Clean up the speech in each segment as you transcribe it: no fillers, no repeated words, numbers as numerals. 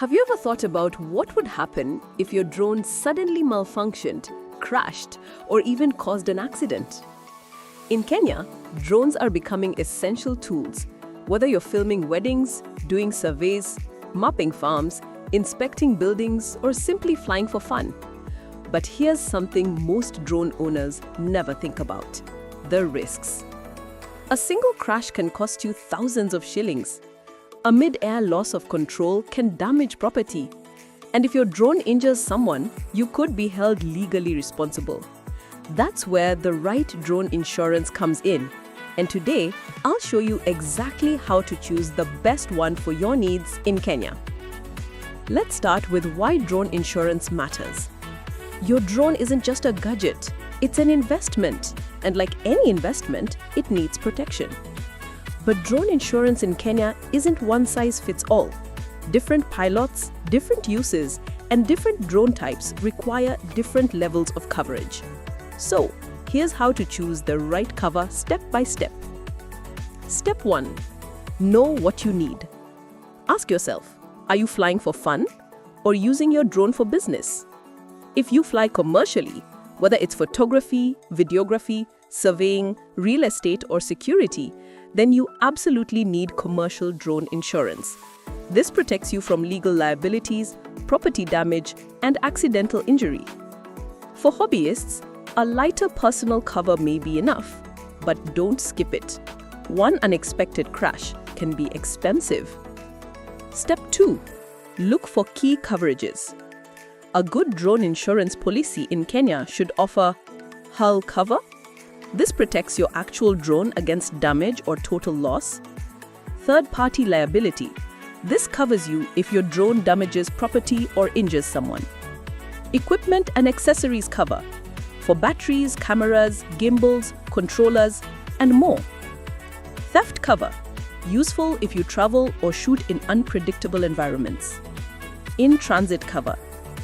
Have you ever thought about what would happen if your drone suddenly malfunctioned, crashed, or even caused an accident? In Kenya, drones are becoming essential tools, whether you're filming weddings, doing surveys, mapping farms, inspecting buildings, or simply flying for fun. But here's something most drone owners never think about: the risks. A single crash can cost you thousands of shillings. A mid-air loss of control can damage property. And if your drone injures someone, you could be held legally responsible. That's where the right drone insurance comes in. And today, I'll show you exactly how to choose the best one for your needs in Kenya. Let's start with why drone insurance matters. Your drone isn't just a gadget, it's an investment. And like any investment, it needs protection. But drone insurance in Kenya isn't one size fits all. Different pilots, different uses, and different drone types require different levels of coverage. So, here's how to choose the right cover step by step. Step 1. Know what you need. Ask yourself, are you flying for fun or using your drone for business? If you fly commercially, whether it's photography, videography, surveying, real estate, or security, then you absolutely need commercial drone insurance. This protects you from legal liabilities, property damage, and accidental injury. For hobbyists, a lighter personal cover may be enough, but don't skip it. One unexpected crash can be expensive. Step 2. Look for key coverages. A good drone insurance policy in Kenya should offer hull cover. This protects your actual drone against damage or total loss. Third-party liability. This covers you if your drone damages property or injures someone. Equipment and accessories cover for batteries, cameras, gimbals, controllers, and more. Theft cover. Useful if you travel or shoot in unpredictable environments. In-transit cover.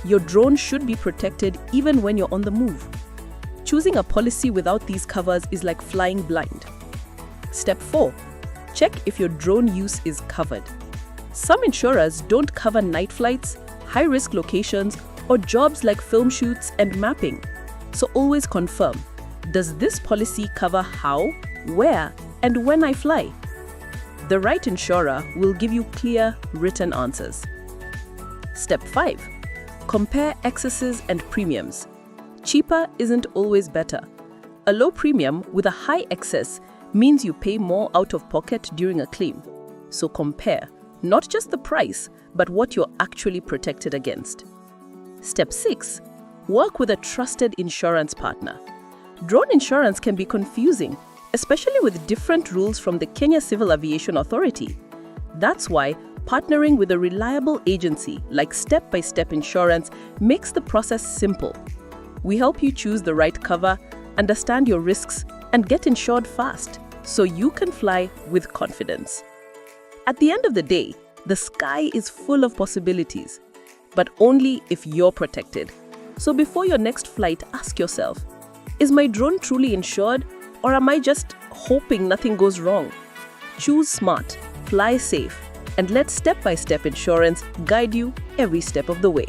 Your drone should be protected even when you're on the move. Choosing a policy without these covers is like flying blind. Step 4. Check if your drone use is covered. Some insurers don't cover night flights, high-risk locations, or jobs like film shoots and mapping. So always confirm, does this policy cover how, where, and when I fly? The right insurer will give you clear, written answers. Step 5. Compare excesses and premiums. Cheaper isn't always better. A low premium with a high excess means you pay more out of pocket during a claim. So compare, not just the price, but what you're actually protected against. Step 6. Work with a trusted insurance partner. Drone insurance can be confusing, especially with different rules from the Kenya Civil Aviation Authority. That's why partnering with a reliable agency like Step-by-Step Insurance makes the process simple. We help you choose the right cover, understand your risks, and get insured fast so you can fly with confidence. At the end of the day, the sky is full of possibilities, but only if you're protected. So before your next flight, ask yourself, is my drone truly insured, or am I just hoping nothing goes wrong? Choose smart, fly safe, and let Step-by-Step Insurance guide you every step of the way.